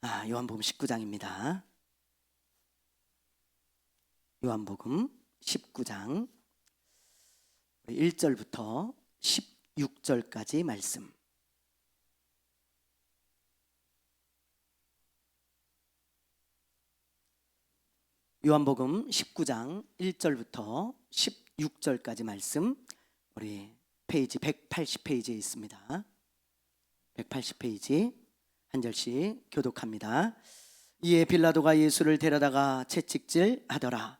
요한복음 19장입니다. 요한복음 19장 1절부터 16절까지 말씀. 요한복음 19장 1절부터 16절까지 말씀, 우리 페이지 180페이지에 있습니다. 180페이지 한 절씩 교독합니다. 이에 빌라도가 예수를 데려다가 채찍질 하더라.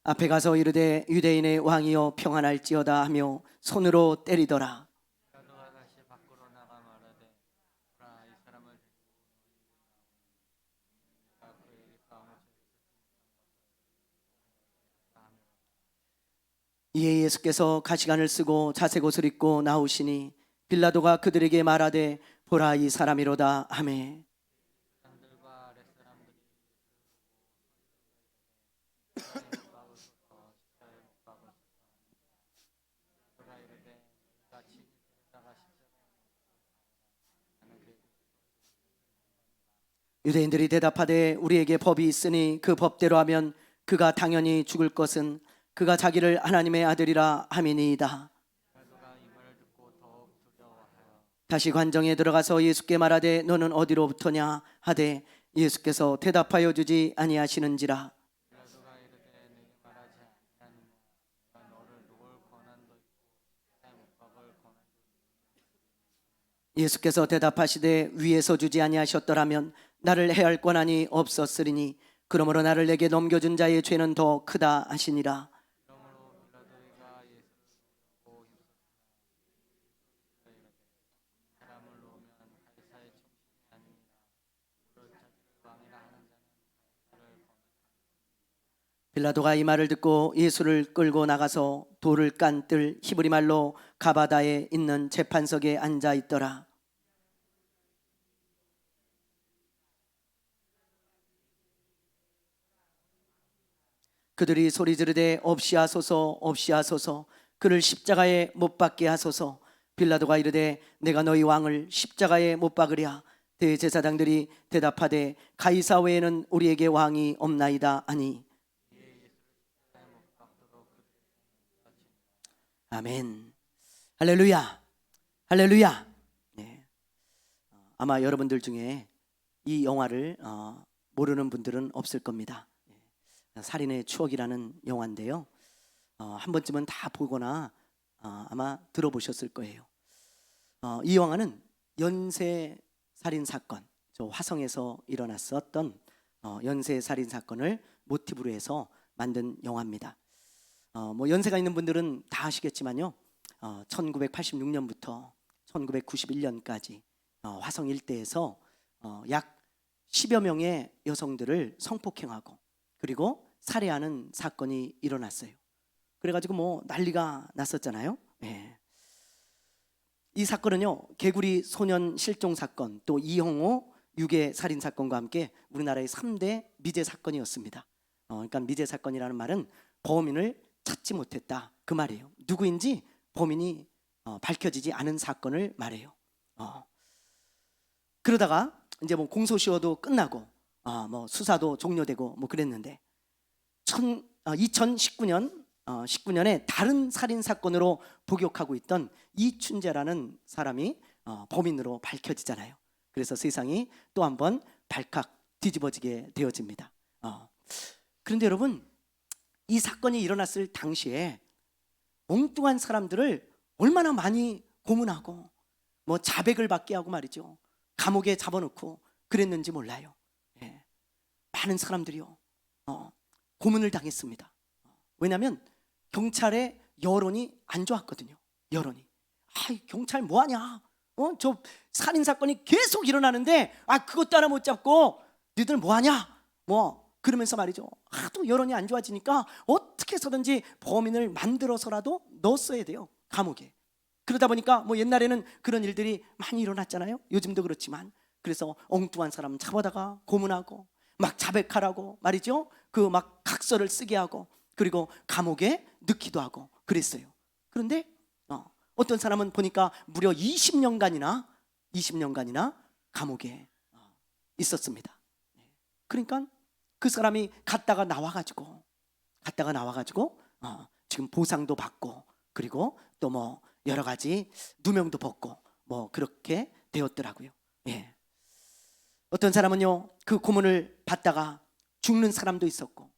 앞에 가서 이르되 유대인의 왕이여 평안할지어다 하며 손으로 때리더라. 빌라도가 다시 밖으로 나가 말하되 보라 이 사람을 데리고 너희에게 나오니 그에게 싸움을 이에 예수께서 가시관을 쓰고 자색 옷을 입고 나오시니 빌라도가 그들에게 말하되 보라 이 사람이로다 하매 사람들과 아랫사람들이 그가 이르되 너희가 친히 데려다가 유대인들이 대답하되 우리에게 법이 있으니 그 법대로 하면 그가 당연히 죽을 것은 그가 자기를 하나님의 아들이라 함이니이다. 빌라도가 이 말을 듣고 더욱 두려워하여 다시 관정에 들어가서 예수께 말하되 너는 어디로부터냐 하되 예수께서 대답하여 주지 아니하시는지라. 빌라도가 이르되 내게 말하지 아니하느냐 내가 너를 놓을 권한도 있고 십자가에 못 박을 권한도 예수께서 대답하시되 위에서 주지 아니하셨더라면 나를 해할 권한이 없었으리니 그러므로 나를 내게 넘겨준 자의 죄는 더 크다 하시니라. 그러므로 빌라도가 예수를 놓으려고 힘썼으나 사람을 놓으면 가이사의 충신이 아니니라. 무릇 자기를 왕이라 하는 자는 가이사를 빌라도가 이 말을 듣고 예수를 끌고 나가서 돌을 깐 뜰 히브리 말로 가바다에 있는 재판석에 앉아 있더라. 그들이 소리 지르되 없이 하소서 없이 하소서 그를 십자가에 못 박게 하소서. 빌라도가 이르되 내가 너희 왕을 십자가에 못 박으랴. 대제사장들이 대답하되 가이사 외에는 우리에게 왕이 없나이다 하니 아멘. 할렐루야. 할렐루야. 네. 아마 여러분들 중에 이 영화를 모르는 분들은 없을 겁니다. 살인의 추억이라는 영화인데요. 한 번쯤은 다 보거나 아마 들어보셨을 거예요. 이 영화는 연쇄 살인 사건, 저 화성에서 일어났었던 연쇄 살인 사건을 모티브로 해서 만든 영화입니다. 뭐 연세가 있는 분들은 다 아시겠지만요. 1986년부터 1991년까지 화성 일대에서 약 10여 명의 여성들을 성폭행하고 그리고 살해하는 사건이 일어났어요. 그래가지고 뭐 난리가 났었잖아요. 네. 이 사건은요, 개구리 소년 실종 사건, 또 이형호 유괴 살인 사건과 함께 우리나라의 3대 미제 사건이었습니다. 그러니까 미제 사건이라는 말은 범인을 찾지 못했다 그 말이에요. 누구인지 범인이 밝혀지지 않은 사건을 말해요. 그러다가 이제 뭐 공소시효도 끝나고 뭐 수사도 종료되고 뭐 그랬는데 2019년에 다른 살인 사건으로 복역하고 있던 이춘재라는 사람이 범인으로 밝혀지잖아요. 그래서 세상이 또 한 번 발칵 뒤집어지게 되어집니다. 그런데 여러분, 이 사건이 일어났을 당시에 엉뚱한 사람들을 얼마나 많이 고문하고 뭐 자백을 받게 하고 말이죠. 감옥에 잡아놓고 그랬는지 몰라요. 예. 많은 사람들이요 고문을 당했습니다. 왜냐하면 경찰의 여론이 안 좋았거든요. 여론이 경찰 뭐하냐? 저 살인 사건이 계속 일어나는데 그것도 하나 못 잡고 너희들 뭐하냐? 뭐 그러면서 말이죠. 하도 여론이 안 좋아지니까 어떻게 해서든지 범인을 만들어서라도 넣었어야 돼요. 감옥에. 그러다 보니까 뭐 옛날에는 그런 일들이 많이 일어났잖아요. 요즘도 그렇지만. 그래서 엉뚱한 사람 잡아다가 고문하고 막 자백하라고 말이죠. 그 막 각서를 쓰게 하고 그리고 감옥에 넣기도 하고 그랬어요. 그런데 어떤 사람은 보니까 무려 20년간이나 감옥에 있었습니다. 그러니까 그 사람이 갔다가 나와가지고 지금 보상도 받고, 그리고 또 뭐 여러 가지 누명도 벗고 뭐 그렇게 되었더라고요. 예. 어떤 사람은요, 그 고문을 받다가 죽는 사람도 있었고,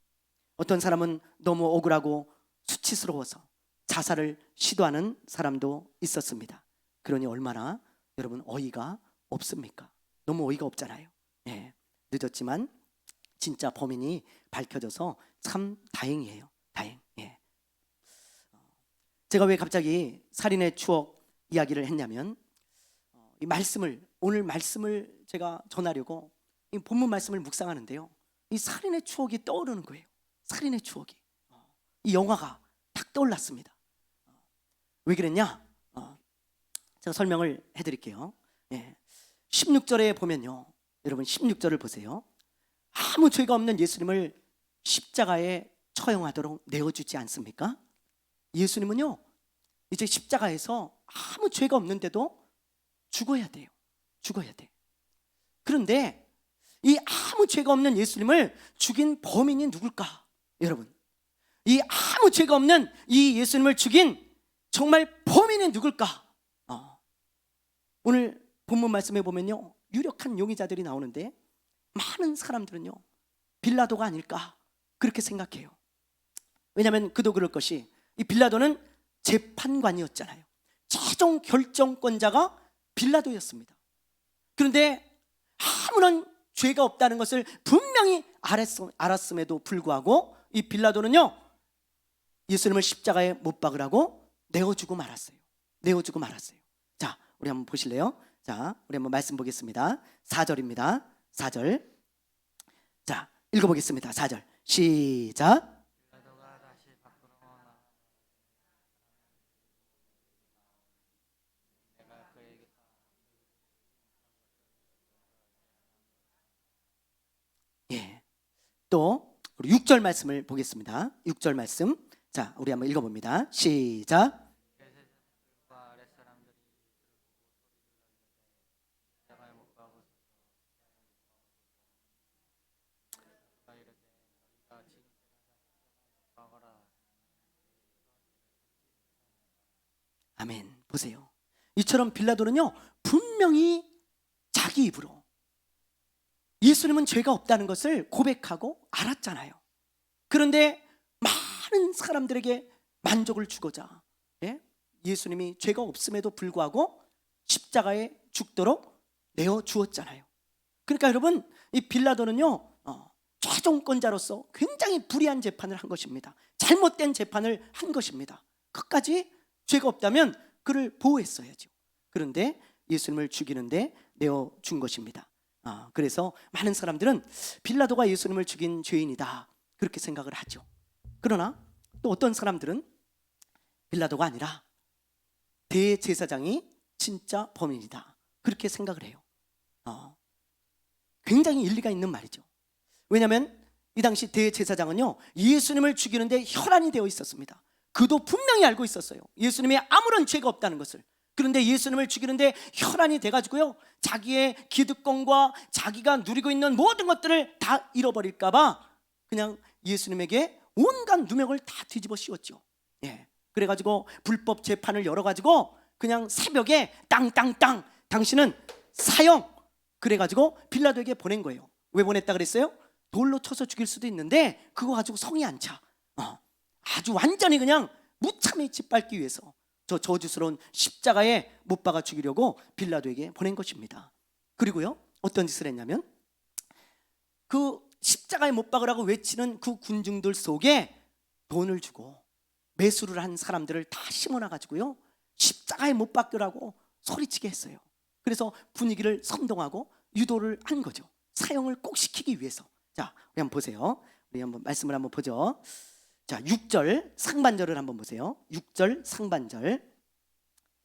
어떤 사람은 너무 억울하고 수치스러워서 자살을 시도하는 사람도 있었습니다. 그러니 얼마나 여러분 어이가 없습니까? 너무 어이가 없잖아요. 예. 늦었지만 진짜 범인이 밝혀져서 참 다행이에요. 다행. 예. 제가 왜 갑자기 살인의 추억 이야기를 했냐면, 오늘 말씀을 제가 전하려고 이 본문 말씀을 묵상하는데요, 이 살인의 추억이 떠오르는 거예요. 살인의 추억이. 이 영화가 딱 떠올랐습니다. 왜 그랬냐? 제가 설명을 해드릴게요. 16절에 보면요, 여러분 16절을 보세요. 아무 죄가 없는 예수님을 십자가에 처형하도록 내어주지 않습니까? 예수님은요, 이제 십자가에서 아무 죄가 없는데도 죽어야 돼요. 죽어야 돼. 그런데 이 아무 죄가 없는 예수님을 죽인 범인이 누굴까? 여러분, 이 아무 죄가 없는 이 예수님을 죽인 정말 범인이 누굴까? 오늘 본문 말씀에 보면요, 유력한 용의자들이 나오는데 많은 사람들은요, 빌라도가 아닐까 그렇게 생각해요. 왜냐하면 그도 그럴 것이, 이 빌라도는 재판관이었잖아요. 최종 결정권자가 빌라도였습니다. 그런데 아무런 죄가 없다는 것을 분명히 알았음에도 불구하고 이 빌라도는요, 예수님을 십자가에 못 박으라고 내어주고 말았어요. 자, 우리 한번 보실래요? 자, 우리 한번 말씀 보겠습니다. 4절입니다. 4절. 자, 읽어보겠습니다. 4절 시작. 빌라도가 다시 밖으로 나와 내가 그에게 예. 또 우리 6절 말씀을 보겠습니다. 6절 말씀. 자, 우리 한번 읽어봅니다. 시작. 대제사장들과 아랫사람들이 십자가에 못 박으소서, 그가 이르되 너희가 지금 못 박아라. 아멘. 보세요. 이처럼 빌라도는요, 분명히 자기 입으로 예수님은 죄가 없다는 것을 고백하고 알았잖아요. 그런데 많은 사람들에게 만족을 주고자, 예수님이 죄가 없음에도 불구하고 십자가에 죽도록 내어 주었잖아요. 그러니까 여러분, 이 빌라도는요, 최종권자로서 굉장히 불의한 재판을 한 것입니다. 잘못된 재판을 한 것입니다. 끝까지 죄가 없다면 그를 보호했어야죠. 그런데 예수님을 죽이는데 내어 준 것입니다. 그래서 많은 사람들은 빌라도가 예수님을 죽인 죄인이다 그렇게 생각을 하죠. 그러나 또 어떤 사람들은 빌라도가 아니라 대제사장이 진짜 범인이다 그렇게 생각을 해요. 굉장히 일리가 있는 말이죠. 왜냐하면 이 당시 대제사장은요, 예수님을 죽이는데 혈안이 되어 있었습니다. 그도 분명히 알고 있었어요. 예수님이 아무런 죄가 없다는 것을. 그런데 예수님을 죽이는데 혈안이 돼가지고요, 자기의 기득권과 자기가 누리고 있는 모든 것들을 다 잃어버릴까 봐 그냥 예수님에게 온갖 누명을 다 뒤집어 씌웠죠. 그래가지고 불법 재판을 열어가지고 그냥 새벽에 땅땅땅 당신은 사형, 그래가지고 빌라도에게 보낸 거예요. 왜 보냈다 그랬어요? 돌로 쳐서 죽일 수도 있는데 그거 가지고 성이 안 차. 아주 완전히 그냥 무참히 짓밟기 위해서 저 저주스러운 십자가에 못 박아 죽이려고 빌라도에게 보낸 것입니다. 그리고요, 어떤 짓을 했냐면, 그 십자가에 못 박으라고 외치는 그 군중들 속에 돈을 주고 매수를 한 사람들을 다 심어놔가지고요, 십자가에 못 박으라고 소리치게 했어요. 그래서 분위기를 선동하고 유도를 한 거죠. 사형을 꼭 시키기 위해서. 자, 우리 한번 보세요. 우리 한번 말씀을 한번 보죠. 자, 6절 상반절을 한번 보세요. 6절 상반절.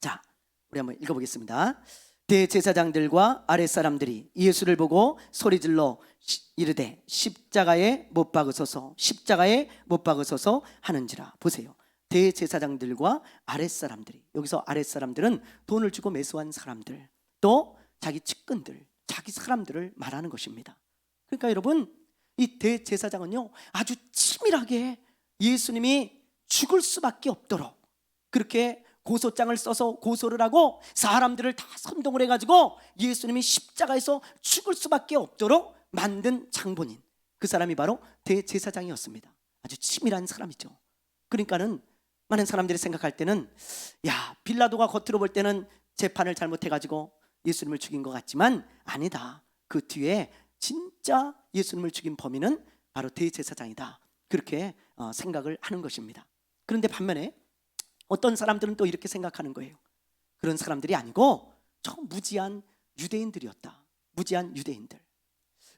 자, 우리 한번 읽어보겠습니다. 대제사장들과 아랫사람들이 예수를 보고 소리질러 이르되 십자가에 못 박으소서, 십자가에 못 박으소서 하는지라. 보세요. 대제사장들과 아랫사람들이, 여기서 아랫사람들은 돈을 주고 매수한 사람들, 또 자기 측근들, 자기 사람들을 말하는 것입니다. 그러니까 여러분, 이 대제사장은요 아주 치밀하게 예수님이 죽을 수밖에 없도록 그렇게 고소장을 써서 고소를 하고 사람들을 다 선동을 해가지고 예수님이 십자가에서 죽을 수밖에 없도록 만든 장본인, 그 사람이 바로 대제사장이었습니다. 아주 치밀한 사람이죠. 그러니까는 많은 사람들이 생각할 때는, 야, 빌라도가 겉으로 볼 때는 재판을 잘못해가지고 예수님을 죽인 것 같지만 아니다, 그 뒤에 진짜 예수님을 죽인 범인은 바로 대제사장이다, 그렇게 생각을 하는 것입니다. 그런데 반면에 어떤 사람들은 또 이렇게 생각하는 거예요. 그런 사람들이 아니고 저 무지한 유대인들이었다. 무지한 유대인들.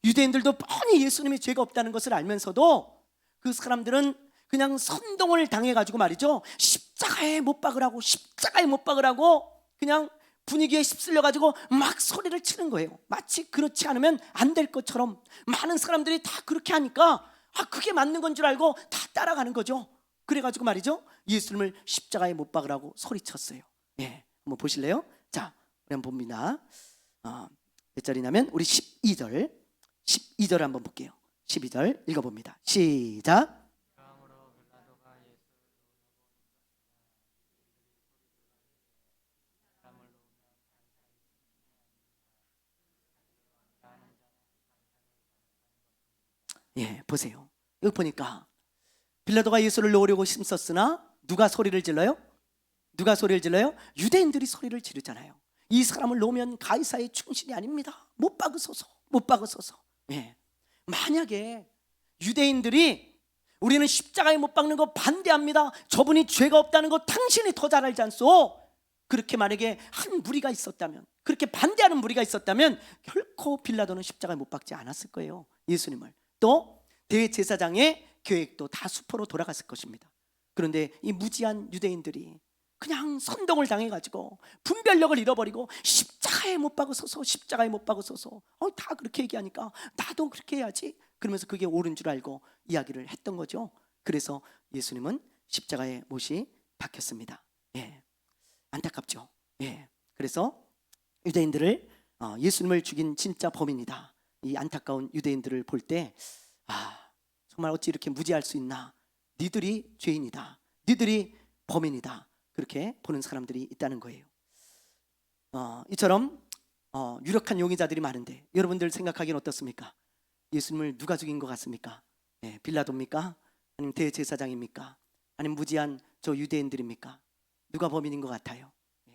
유대인들도 뻔히 예수님이 죄가 없다는 것을 알면서도 그 사람들은 그냥 선동을 당해가지고 말이죠, 십자가에 못 박으라고, 십자가에 못 박으라고 그냥 분위기에 휩쓸려가지고 막 소리를 치는 거예요. 마치 그렇지 않으면 안 될 것처럼. 많은 사람들이 다 그렇게 하니까 그게 맞는 건 줄 알고 다 따라가는 거죠. 그래가지고 말이죠, 예수님을 십자가에 못 박으라고 소리쳤어요. 예, 한번 보실래요? 자, 우리 한번 봅니다. 몇 절이냐면 우리 12절 한번 볼게요. 12절 읽어봅니다. 시작. 그러므로 빌라도가 예수를 사람을 놓으면 예, 보세요. 여기 보니까 빌라도가 예수를 놓으려고 힘썼으나 누가 소리를 질러요? 누가 소리를 질러요? 유대인들이 소리를 지르잖아요. 이 사람을 놓으면 가이사의 충신이 아닙니다. 못 박으소서, 못 박으소서. 예. 만약에 유대인들이 우리는 십자가에 못 박는 거 반대합니다, 저분이 죄가 없다는 거 당신이 더 잘 알지 않소? 그렇게 만약에 한 무리가 있었다면, 그렇게 반대하는 무리가 있었다면 결코 빌라도는 십자가에 못 박지 않았을 거예요, 예수님을. 또 대제사장의 계획도 다 수포로 돌아갔을 것입니다. 그런데 이 무지한 유대인들이 그냥 선동을 당해가지고 분별력을 잃어버리고 십자가에 못 박으소서, 십자가에 못 박으소서, 다 그렇게 얘기하니까 나도 그렇게 해야지, 그러면서 그게 옳은 줄 알고 이야기를 했던 거죠. 그래서 예수님은 십자가에 못이 박혔습니다. 예, 안타깝죠. 예, 그래서 유대인들을 예수님을 죽인 진짜 범인이다, 이 안타까운 유대인들을 볼 때 정말 어찌 이렇게 무지할 수 있나, 니들이 죄인이다, 니들이 범인이다, 그렇게 보는 사람들이 있다는 거예요. 이처럼 유력한 용의자들이 많은데 여러분들 생각하기엔 어떻습니까? 예수님을 누가 죽인 것 같습니까? 예, 빌라도입니까? 아니면 대제사장입니까? 아니면 무지한 저 유대인들입니까? 누가 범인인 것 같아요? 예.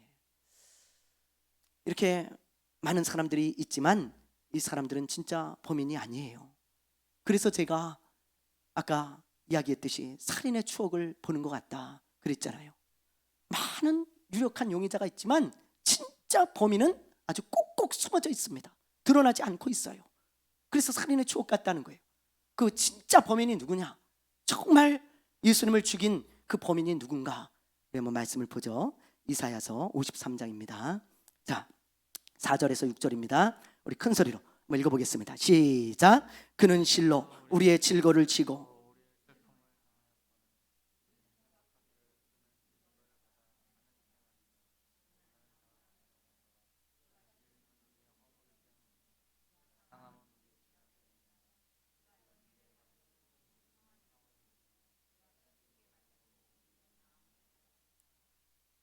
이렇게 많은 사람들이 있지만 이 사람들은 진짜 범인이 아니에요. 그래서 제가 아까 이야기했듯이 살인의 추억을 보는 것 같다 그랬잖아요. 많은 유력한 용의자가 있지만 진짜 범인은 아주 꼭꼭 숨어져 있습니다. 드러나지 않고 있어요. 그래서 살인의 추억 같다는 거예요. 그 진짜 범인이 누구냐? 정말 예수님을 죽인 그 범인이 누군가? 한번 말씀을 보죠. 이사야서 53장입니다. 자, 4절에서 6절입니다. 우리 큰 소리로 한번 읽어보겠습니다. 시작. 그는 실로 우리의 질거를 지고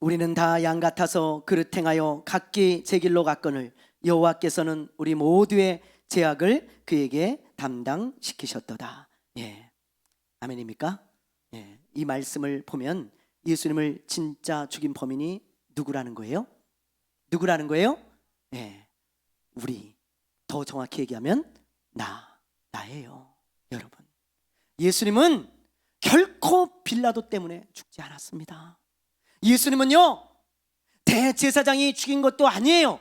우리는 다 양 같아서 그릇 행하여 각기 제 길로 갔거늘 여호와께서는 우리 모두의 죄악을 그에게 담당시키셨도다. 예, 아멘입니까? 예, 이 말씀을 보면 예수님을 진짜 죽인 범인이 누구라는 거예요? 누구라는 거예요? 예, 우리, 더 정확히 얘기하면 나예요. 여러분, 예수님은 결코 빌라도 때문에 죽지 않았습니다. 예수님은요, 대제사장이 죽인 것도 아니에요.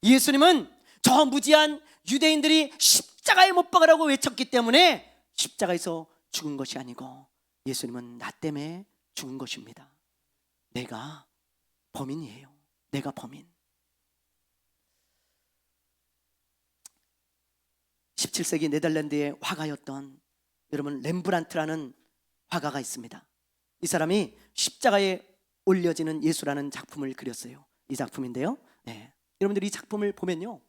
예수님은 저 무지한 유대인들이 십자가에 못 박으라고 외쳤기 때문에 십자가에서 죽은 것이 아니고 예수님은 나 때문에 죽은 것입니다. 내가 범인이에요. 내가 범인. 17세기 네덜란드의 화가였던 여러분 렘브란트라는 화가가 있습니다. 이 사람이 십자가에 올려지는 예수라는 작품을 그렸어요. 이 작품인데요. 여러분들 이 작품을 보면요,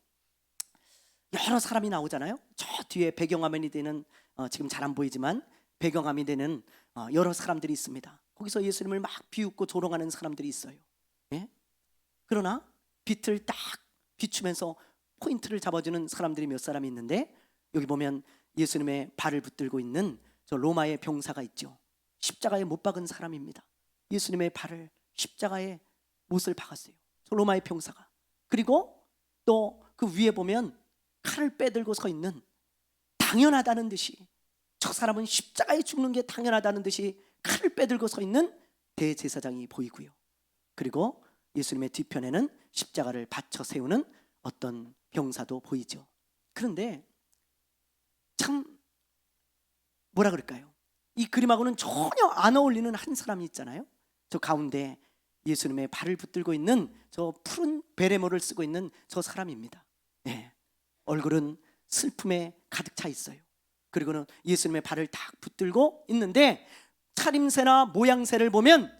여러 사람이 나오잖아요. 저 뒤에 배경화면이 되는 지금 잘 안 보이지만 배경화면이 되는 여러 사람들이 있습니다. 거기서 예수님을 막 비웃고 조롱하는 사람들이 있어요. 그러나 빛을 딱 비추면서 포인트를 잡아주는 사람들이 몇 사람이 있는데, 여기 보면 예수님의 발을 붙들고 있는 저 로마의 병사가 있죠. 십자가에 못 박은 사람입니다. 예수님의 발을 십자가에 못을 박았어요, 저 로마의 병사가. 그리고 또 그 위에 보면 칼을 빼들고 서 있는, 당연하다는 듯이, 저 사람은 십자가에 죽는 게 당연하다는 듯이 칼을 빼들고 서 있는 대제사장이 보이고요. 그리고 예수님의 뒤편에는 십자가를 받쳐 세우는 어떤 병사도 보이죠. 그런데 참 뭐라 그럴까요? 이 그림하고는 전혀 안 어울리는 한 사람이 있잖아요. 저 가운데 예수님의 발을 붙들고 있는 저 푸른 베레모를 쓰고 있는 저 사람입니다. 얼굴은 슬픔에 가득 차 있어요. 그리고는 예수님의 발을 딱 붙들고 있는데, 차림새나 모양새를 보면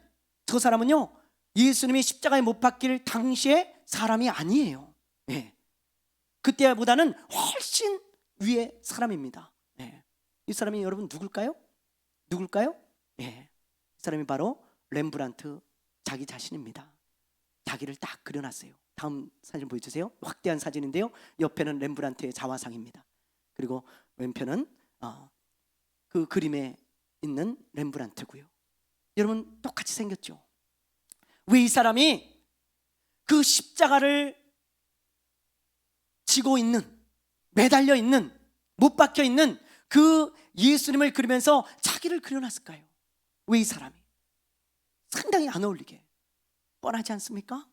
저 사람은요, 예수님이 십자가에 못 박힐 당시의 사람이 아니에요. 그때보다는 훨씬 위의 사람입니다. 이 사람이 여러분 누굴까요? 이 사람이 바로 렘브란트 자기 자신입니다. 자기를 딱 그려놨어요. 다음 사진 보여주세요. 확대한 사진인데요, 옆에는 렘브란트의 자화상입니다. 그리고 왼편은 그 그림에 있는 렘브란트고요. 여러분 똑같이 생겼죠? 왜 이 사람이 그 십자가를 지고 있는, 매달려 있는, 못 박혀 있는 그 예수님을 그리면서 자기를 그려놨을까요? 왜 이 사람이? 상당히 안 어울리게 뻔하지 않습니까?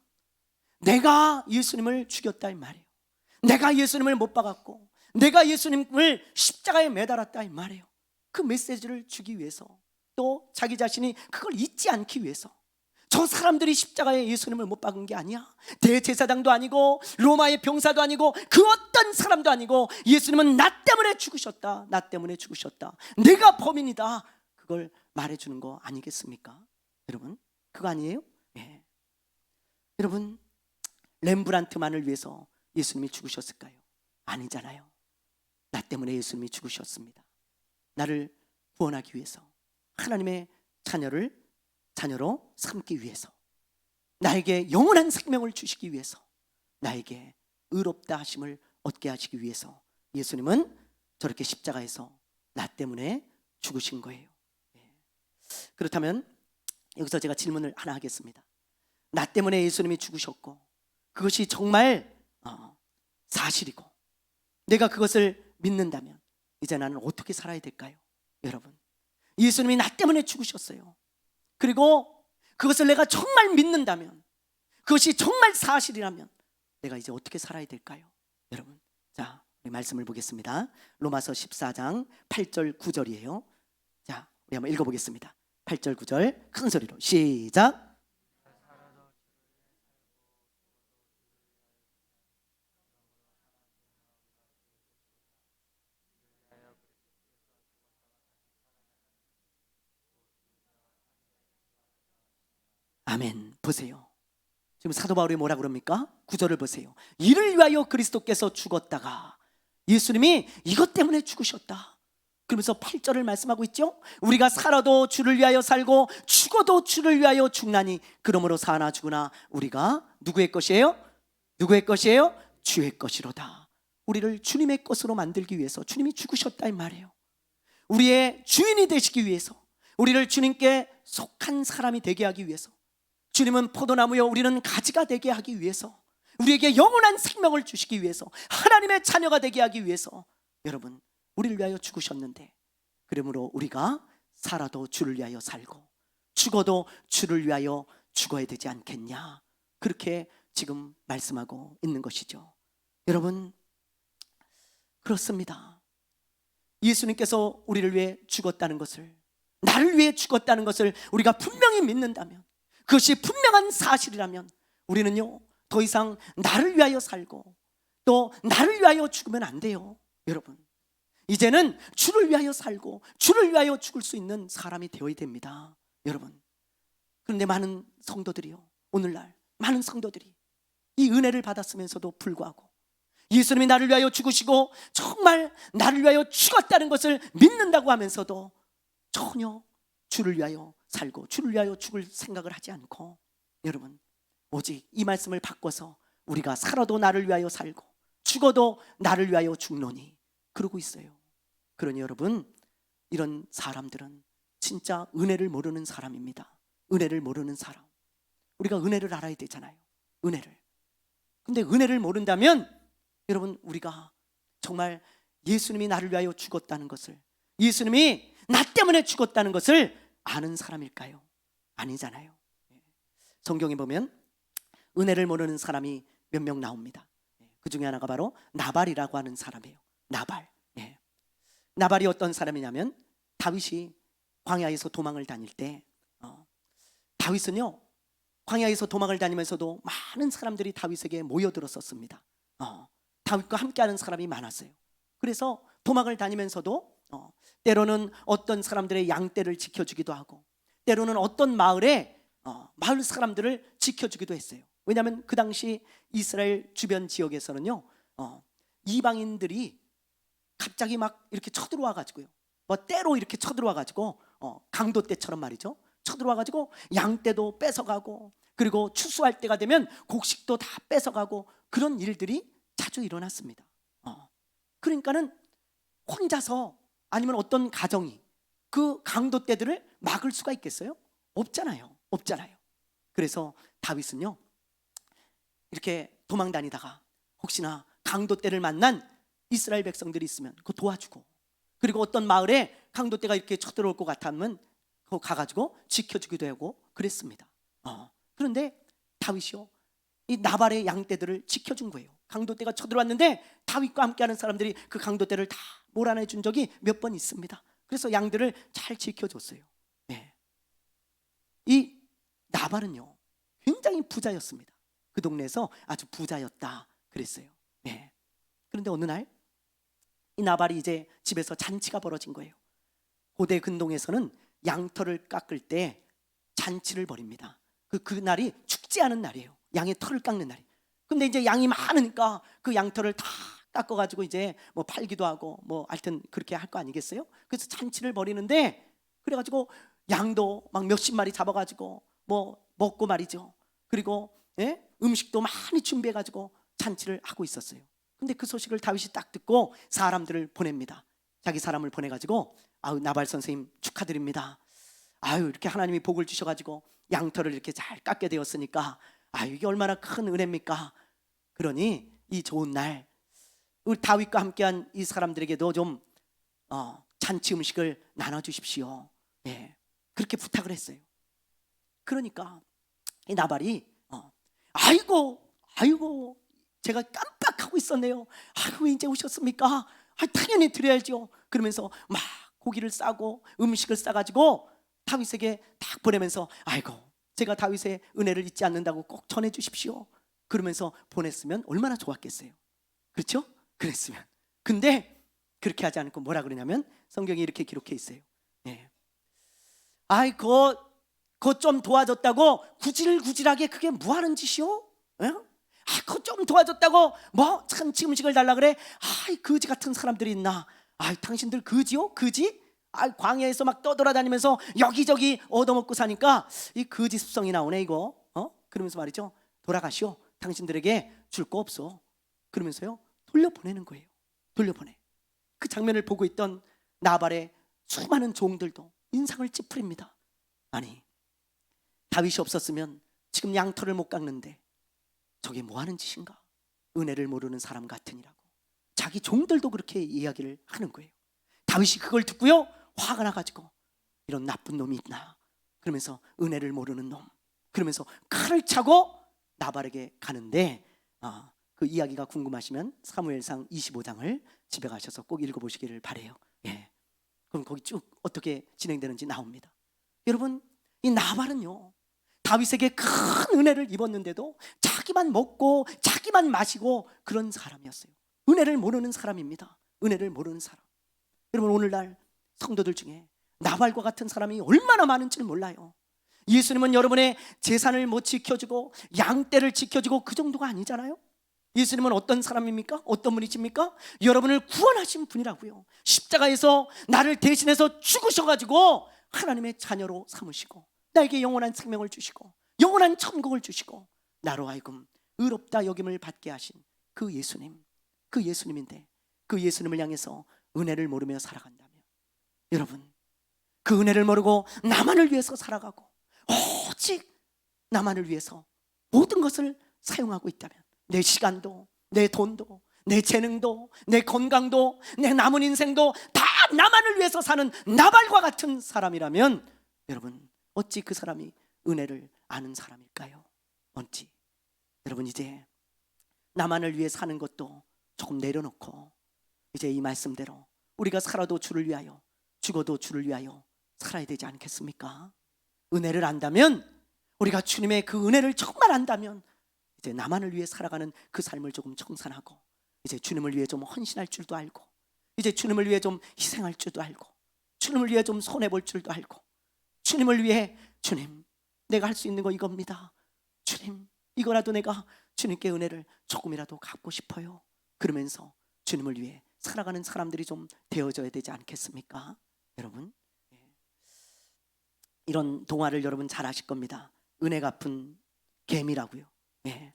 내가 예수님을 죽였다 이 말이에요. 내가 예수님을 못 박았고 내가 예수님을 십자가에 매달았다 이 말이에요. 그 메시지를 주기 위해서, 또 자기 자신이 그걸 잊지 않기 위해서. 저 사람들이 십자가에 예수님을 못 박은 게 아니야. 대제사장도 아니고 로마의 병사도 아니고 그 어떤 사람도 아니고, 예수님은 나 때문에 죽으셨다. 나 때문에 죽으셨다. 내가 범인이다. 그걸 말해주는 거 아니겠습니까? 여러분 그거 아니에요? 여러분 렘브란트만을 위해서 예수님이 죽으셨을까요? 아니잖아요. 나 때문에 예수님이 죽으셨습니다. 나를 구원하기 위해서, 하나님의 자녀로 삼기 위해서, 나에게 영원한 생명을 주시기 위해서, 나에게 의롭다 하심을 얻게 하시기 위해서 예수님은 저렇게 십자가에서 나 때문에 죽으신 거예요. 그렇다면 여기서 제가 질문을 하나 하겠습니다. 나 때문에 예수님이 죽으셨고 그것이 정말 사실이고 내가 그것을 믿는다면 이제 나는 어떻게 살아야 될까요? 여러분, 예수님이 나 때문에 죽으셨어요. 그리고 그것을 내가 정말 믿는다면, 그것이 정말 사실이라면 내가 이제 어떻게 살아야 될까요? 여러분, 자, 우리 말씀을 보겠습니다. 로마서 14장 8절 9절이에요. 자, 우리 한번 읽어보겠습니다. 8절 9절 큰 소리로 시작. 아멘. 보세요. 지금 사도 바울이 뭐라 그럽니까? 9절을 보세요. 이를 위하여 그리스도께서 죽었다가 예수님이 이것 때문에 죽으셨다. 그러면서 8절을 말씀하고 있죠. 우리가 살아도 주를 위하여 살고 죽어도 주를 위하여 죽나니 그러므로 사나 죽으나 우리가 누구의 것이에요? 누구의 것이에요? 주의 것이로다. 우리를 주님의 것으로 만들기 위해서 주님이 죽으셨다 이 말이에요. 우리의 주인이 되시기 위해서, 우리를 주님께 속한 사람이 되게 하기 위해서, 주님은 포도나무요 우리는 가지가 되게 하기 위해서, 우리에게 영원한 생명을 주시기 위해서, 하나님의 자녀가 되게 하기 위해서 여러분 우리를 위하여 죽으셨는데, 그러므로 우리가 살아도 주를 위하여 살고 죽어도 주를 위하여 죽어야 되지 않겠냐, 그렇게 지금 말씀하고 있는 것이죠. 여러분 그렇습니다. 예수님께서 우리를 위해 죽었다는 것을, 나를 위해 죽었다는 것을 우리가 분명히 믿는다면, 그것이 분명한 사실이라면 우리는요 더 이상 나를 위하여 살고 또 나를 위하여 죽으면 안 돼요. 여러분 이제는 주를 위하여 살고 주를 위하여 죽을 수 있는 사람이 되어야 됩니다. 여러분 그런데 많은 성도들이요, 오늘날 많은 성도들이 이 은혜를 받았으면서도 불구하고 예수님이 나를 위하여 죽으시고 정말 나를 위하여 죽었다는 것을 믿는다고 하면서도 전혀 주를 위하여 살고 주를 위하여 죽을 생각을 하지 않고, 여러분 오직 이 말씀을 바꿔서 우리가 살아도 나를 위하여 살고 죽어도 나를 위하여 죽노니 그러고 있어요. 그러니 여러분, 이런 사람들은 진짜 은혜를 모르는 사람입니다. 은혜를 모르는 사람. 우리가 은혜를 알아야 되잖아요. 은혜를. 근데 은혜를 모른다면 여러분, 우리가 정말 예수님이 나를 위하여 죽었다는 것을, 예수님이 나 때문에 죽었다는 것을 아는 사람일까요? 아니잖아요. 성경에 보면 은혜를 모르는 사람이 몇 명 나옵니다. 그 중에 하나가 바로 나발이라고 하는 사람이에요. 나발. 나발이 어떤 사람이냐면, 다윗이 광야에서 도망을 다닐 때 다윗은요, 광야에서 도망을 다니면서도 많은 사람들이 다윗에게 모여들었었습니다. 다윗과 함께하는 사람이 많았어요. 그래서 도망을 다니면서도 때로는 어떤 사람들의 양떼를 지켜주기도 하고, 때로는 어떤 마을에 마을 사람들을 지켜주기도 했어요. 왜냐하면 그 당시 이스라엘 주변 지역에서는요, 이방인들이 갑자기 막 이렇게 쳐들어와 가지고요, 뭐 때로 이렇게 쳐들어와 가지고 강도 때처럼 말이죠, 쳐들어와 가지고 양떼도 뺏어가고, 그리고 추수할 때가 되면 곡식도 다 뺏어가고, 그런 일들이 자주 일어났습니다. 그러니까는 혼자서 아니면 어떤 가정이 그 강도 떼들을 막을 수가 있겠어요? 없잖아요. 그래서 다윗은요, 이렇게 도망 다니다가 혹시나 강도 떼를 만난 이스라엘 백성들이 있으면 그거 도와주고, 그리고 어떤 마을에 강도 떼가 이렇게 쳐들어올 것 같으면 그거 가가지고 지켜주기도 하고 그랬습니다. 그런데 다윗이요, 이 나발의 양떼들을 지켜준 거예요. 강도 떼가 쳐들어왔는데 다윗과 함께하는 사람들이 그 강도 떼를 다 몰아내 준 적이 몇 번 있습니다. 그래서 양들을 잘 지켜줬어요. 이 나발은요, 굉장히 부자였습니다. 그 동네에서 아주 부자였다 그랬어요. 그런데 어느 날 이 나발이 이제 집에서 잔치가 벌어진 거예요. 고대 근동에서는 양털을 깎을 때 잔치를 벌입니다. 그날이 축제하는 날이에요. 양의 털을 깎는 날이. 근데 이제 양이 많으니까 그 양털을 다 깎아가지고 이제 뭐 팔기도 하고 뭐 하여튼 그렇게 할 거 아니겠어요? 그래서 잔치를 벌이는데, 그래가지고 양도 막 몇십 마리 잡아가지고 뭐 먹고 말이죠. 그리고 음식도 많이 준비해가지고 잔치를 하고 있었어요. 근데 그 소식을 다윗이 딱 듣고 사람들을 보냅니다. 자기 사람을 보내가지고, 아유, 나발 선생님 축하드립니다. 아유, 이렇게 하나님이 복을 주셔가지고 양털을 이렇게 잘 깎게 되었으니까 아유, 이게 얼마나 큰 은혜입니까? 그러니 이 좋은 날 우리 다윗과 함께한 이 사람들에게도 좀 잔치 음식을 나눠주십시오. 그렇게 부탁을 했어요. 그러니까 이 나발이 아이고 제가 깜빡하고 있었네요. 아이고, 이제 오셨습니까? 당연히 드려야죠. 그러면서 막 고기를 싸고 음식을 싸가지고 다윗에게 딱 보내면서, 아이고, 제가 다윗의 은혜를 잊지 않는다고 꼭 전해주십시오. 그러면서 보냈으면 얼마나 좋았겠어요. 그렇죠? 그랬으면. 근데 그렇게 하지 않고 뭐라 그러냐면, 성경에 이렇게 기록해 있어요. 아이고, 그거 좀 도와줬다고 구질구질하게 그게 뭐 하는 짓이요? 그거 좀 도와줬다고 뭐 잔치 음식을 달라 그래? 이 거지 같은 사람들이 있나? 당신들 거지요? 거지? 광야에서 막 떠돌아다니면서 여기저기 얻어먹고 사니까 이 거지 습성이 나오네 이거. 그러면서 말이죠, 돌아가시오. 당신들에게 줄 거 없어. 그러면서요, 돌려보내는 거예요. 돌려보내. 그 장면을 보고 있던 나발의 수많은 종들도 인상을 찌푸립니다. 아니, 다윗이 없었으면 지금 양털을 못 깎는데 저게 뭐 하는 짓인가? 은혜를 모르는 사람 같으니라고 자기 종들도 그렇게 이야기를 하는 거예요. 다윗이 그걸 듣고요, 화가 나가지고, 이런 나쁜 놈이 있나? 그러면서 은혜를 모르는 놈, 그러면서 칼을 차고 나발에게 가는데, 그 이야기가 궁금하시면 사무엘상 25장을 집에 가셔서 꼭 읽어보시기를 바래요. 그럼 거기 쭉 어떻게 진행되는지 나옵니다. 여러분, 이 나발은요, 다윗에게 큰 은혜를 입었는데도 자기만 먹고 자기만 마시고 그런 사람이었어요. 은혜를 모르는 사람입니다. 은혜를 모르는 사람. 여러분, 오늘날 성도들 중에 나발과 같은 사람이 얼마나 많은지를 몰라요. 예수님은 여러분의 재산을 못 지켜주고 양떼를 지켜주고 그 정도가 아니잖아요. 예수님은 어떤 사람입니까? 어떤 분이십니까? 여러분을 구원하신 분이라고요. 십자가에서 나를 대신해서 죽으셔가지고 하나님의 자녀로 삼으시고 나에게 영원한 생명을 주시고 영원한 천국을 주시고 나로 하여금 의롭다 여김을 받게 하신 그 예수님, 그 예수님인데 그 예수님을 향해서 은혜를 모르며 살아간다면, 여러분 그 은혜를 모르고 나만을 위해서 살아가고 오직 나만을 위해서 모든 것을 사용하고 있다면, 내 시간도 내 돈도 내 재능도 내 건강도 내 남은 인생도 다 나만을 위해서 사는 나발과 같은 사람이라면, 여러분 어찌 그 사람이 은혜를 아는 사람일까요? 어찌? 여러분 이제 나만을 위해 사는 것도 조금 내려놓고 이제 이 말씀대로 우리가 살아도 주를 위하여 죽어도 주를 위하여 살아야 되지 않겠습니까? 은혜를 안다면, 우리가 주님의 그 은혜를 정말 안다면 이제 나만을 위해 살아가는 그 삶을 조금 청산하고 이제 주님을 위해 좀 헌신할 줄도 알고 이제 주님을 위해 좀 희생할 줄도 알고 주님을 위해 좀 손해볼 줄도 알고 주님을 위해, 주님 내가 할 수 있는 거 이겁니다, 주님 이거라도 내가 주님께 은혜를 조금이라도 갚고 싶어요, 그러면서 주님을 위해 살아가는 사람들이 좀 되어져야 되지 않겠습니까? 여러분 이런 동화를 여러분 잘 아실 겁니다. 은혜 갚은 개미라고요. 예.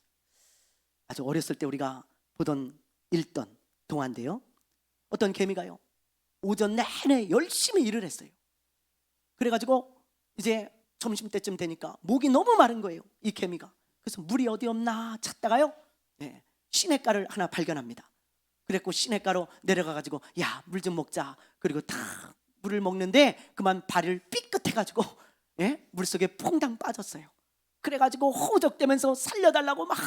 아주 어렸을 때 우리가 보던 읽던 동화인데요, 어떤 개미가요 오전 내내 열심히 일을 했어요. 그래가지고 이제 점심때쯤 되니까 목이 너무 마른 거예요, 이 개미가. 그래서 물이 어디 없나 찾다가요, 예, 시냇가를 하나 발견합니다. 그랬고 시냇가로 내려가가지고 야, 물 좀 먹자. 그리고 탁 물을 먹는데 그만 발을 삐끗해가지고, 예, 물속에 퐁당 빠졌어요. 그래가지고 호적대면서 살려달라고 막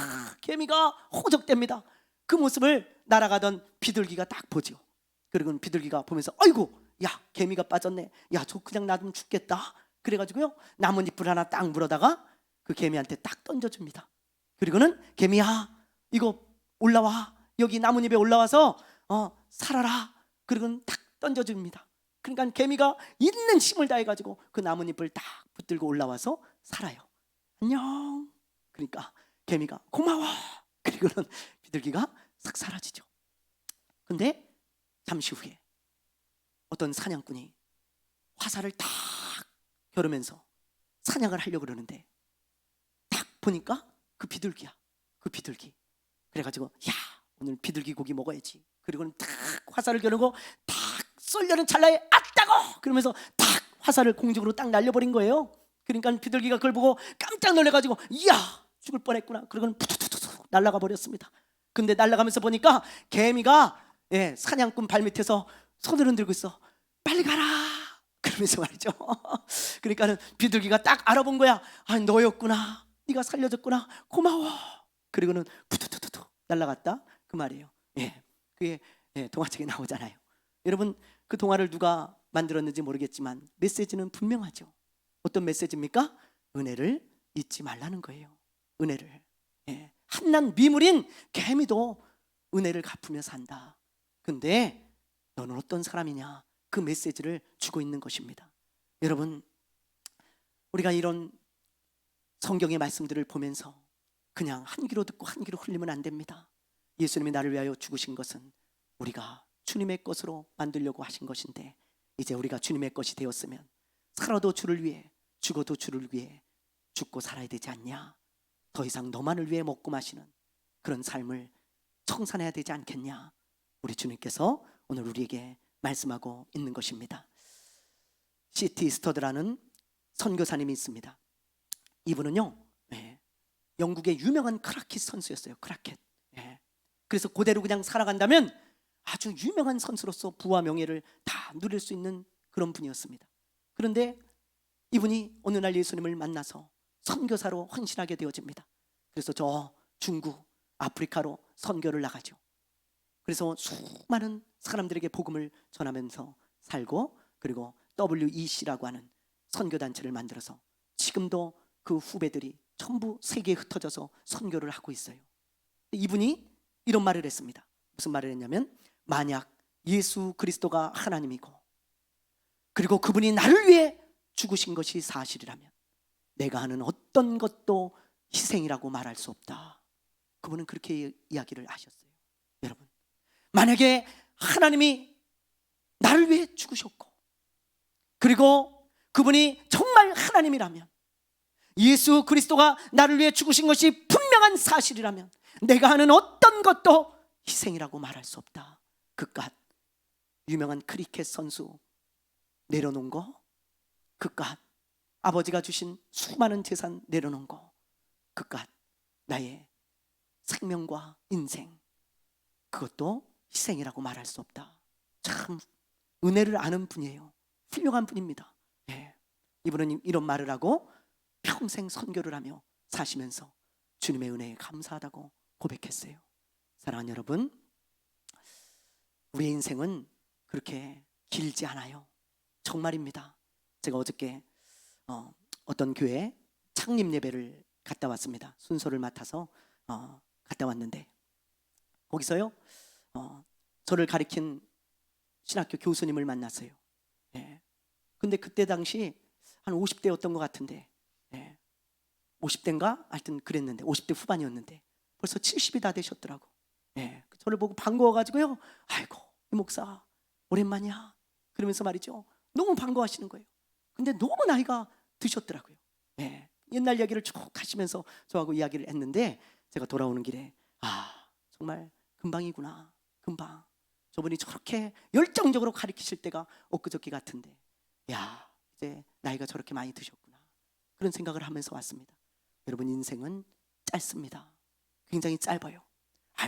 개미가 호적댑니다. 그 모습을 날아가던 비둘기가 딱 보죠. 그리고 비둘기가 보면서 아이고, 야, 개미가 빠졌네. 야, 저 그냥 놔두면 죽겠다. 그래가지고요 나뭇잎을 하나 딱 물어다가 그 개미한테 딱 던져줍니다. 그리고는 개미야, 이거 올라와, 여기 나뭇잎에 올라와서 살아라. 그리고는 딱 던져줍니다. 그러니까 개미가 있는 힘을 다해가지고 그 나뭇잎을 딱 붙들고 올라와서 살아요. 안녕. 그러니까 개미가 고마워. 그리고는 비둘기가 싹 사라지죠. 근데 잠시 후에 어떤 사냥꾼이 화살을 딱 겨루면서 사냥을 하려고 그러는데 딱 보니까 그 비둘기야, 그 비둘기. 그래가지고 야, 오늘 비둘기 고기 먹어야지. 그리고는 딱 화살을 겨누고 딱 쏠려는 찰나에 아따고 그러면서 딱 화살을 공중으로 딱 날려버린 거예요. 그러니까 비둘기가 그걸 보고 깜짝 놀래가지고 이야, 죽을 뻔했구나. 그리고는 푸투투투 날아가 버렸습니다. 근데 날아가면서 보니까 개미가, 예, 사냥꾼 발밑에서 손을 흔들고 있어. 빨리 가라 그러면서 말이죠. 그러니까는 비둘기가 딱 알아본 거야. 아, 너였구나. 네가 살려줬구나. 고마워. 그리고는 푸투투투투 날아갔다 그 말이에요. 예, 그게 동화책에 나오잖아요. 여러분 그 동화를 누가 만들었는지 모르겠지만 메시지는 분명하죠. 어떤 메시지입니까? 은혜를 잊지 말라는 거예요. 은혜를. 예, 한낱 미물인 개미도 은혜를 갚으며 산다. 근데 너는 어떤 사람이냐, 그 메시지를 주고 있는 것입니다. 여러분 우리가 이런 성경의 말씀들을 보면서 그냥 한 귀로 듣고 한 귀로 흘리면 안 됩니다. 예수님이 나를 위하여 죽으신 것은 우리가 주님의 것으로 만들려고 하신 것인데, 이제 우리가 주님의 것이 되었으면 살아도 주를 위해 죽어도 주를 위해 죽고 살아야 되지 않냐. 더 이상 너만을 위해 먹고 마시는 그런 삶을 청산해야 되지 않겠냐. 우리 주님께서 오늘 우리에게 말씀하고 있는 것입니다. C.T. 스터드라는 선교사님이 있습니다. 이분은요, 영국의 유명한 크라켓 선수였어요. 크라켓. 그래서 그대로 그냥 살아간다면 아주 유명한 선수로서 부와 명예를 다 누릴 수 있는 그런 분이었습니다. 그런데 이분이 어느 날 예수님을 만나서 선교사로 헌신하게 되어집니다. 그래서 저 중국, 아프리카로 선교를 나가죠. 그래서 수많은 사람들에게 복음을 전하면서 살고, 그리고 WEC라고 하는 선교단체를 만들어서 지금도 그 후배들이 전부 세계에 흩어져서 선교를 하고 있어요. 이분이 이런 말을 했습니다. 무슨 말을 했냐면, 만약 예수 그리스도가 하나님이고 그리고 그분이 나를 위해 죽으신 것이 사실이라면 내가 하는 어떤 것도 희생이라고 말할 수 없다. 그분은 그렇게 이야기를 하셨어요. 여러분, 만약에 하나님이 나를 위해 죽으셨고, 그리고 그분이 정말 하나님이라면, 예수 그리스도가 나를 위해 죽으신 것이 분명한 사실이라면 내가 하는 어떤 것도 희생이라고 말할 수 없다. 그깟 유명한 크리켓 선수 내려놓은 거, 그깟 아버지가 주신 수많은 재산 내려놓은 거, 그깟 나의 생명과 인생, 그것도 희생이라고 말할 수 없다. 참 은혜를 아는 분이에요. 훌륭한 분입니다. 예. 이분은 이런 말을 하고 평생 선교를 하며 사시면서 주님의 은혜에 감사하다고 고백했어요. 사랑하는 여러분, 우리의 인생은 그렇게 길지 않아요. 정말입니다. 제가 어저께 어떤 교회 창립 예배를 갔다 왔습니다. 순서를 맡아서 갔다 왔는데, 거기서요 저를 가리킨 신학교 교수님을 만났어요. 예. 근데 그때 당시 한 50대였던 것 같은데, 50대인가? 하여튼 그랬는데 50대 후반이었는데 벌써 70이 다 되셨더라고. 저를 보고 반가워가지고요, 아이고 이 목사 오랜만이야 그러면서 말이죠, 너무 반가워하시는 거예요. 근데 너무 나이가 드셨더라고요. 옛날 이야기를 쭉 하시면서 저하고 이야기를 했는데, 제가 돌아오는 길에 정말 금방이구나, 금방. 저분이 저렇게 열정적으로 가르치실 때가 엊그저께 같은데, 이제 나이가 저렇게 많이 드셨구나, 그런 생각을 하면서 왔습니다. 여러분, 인생은 짧습니다. 굉장히 짧아요.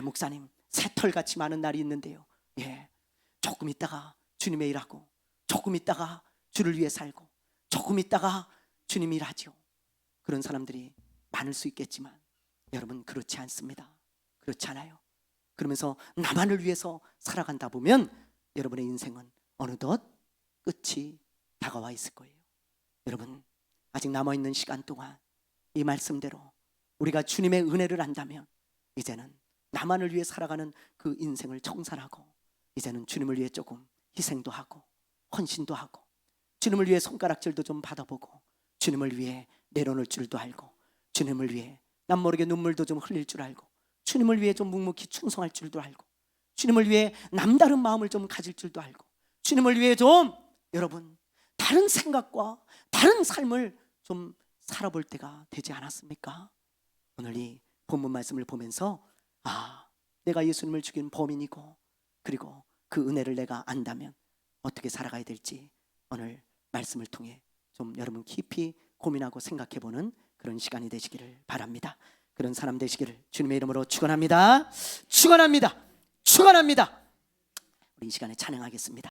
목사님, 새털같이 많은 날이 있는데요, 조금 있다가 주님의 일하고, 조금 있다가 주를 위해 살고, 조금 있다가 주님 일하죠. 그런 사람들이 많을 수 있겠지만 여러분, 그렇지 않습니다. 그렇지 않아요. 그러면서 나만을 위해서 살아간다 보면 여러분의 인생은 어느덧 끝이 다가와 있을 거예요. 여러분, 아직 남아있는 시간 동안 이 말씀대로 우리가 주님의 은혜를 안다면 이제는 나만을 위해 살아가는 그 인생을 청산하고, 이제는 주님을 위해 조금 희생도 하고 헌신도 하고, 주님을 위해 손가락질도 좀 받아보고, 주님을 위해 내려놓을 줄도 알고, 주님을 위해 남모르게 눈물도 좀 흘릴 줄 알고, 주님을 위해 좀 묵묵히 충성할 줄도 알고, 주님을 위해 남다른 마음을 좀 가질 줄도 알고, 주님을 위해 좀 여러분 다른 생각과 다른 삶을 좀 살아볼 때가 되지 않았습니까? 오늘 이 본문 말씀을 보면서 내가 예수님을 죽인 범인이고, 그리고 그 은혜를 내가 안다면 어떻게 살아가야 될지 오늘 말씀을 통해 좀 여러분 깊이 고민하고 생각해보는 그런 시간이 되시기를 바랍니다. 그런 사람 되시기를 주님의 이름으로 축원합니다. 축원합니다. 축원합니다. 우리 이 시간에 찬양하겠습니다.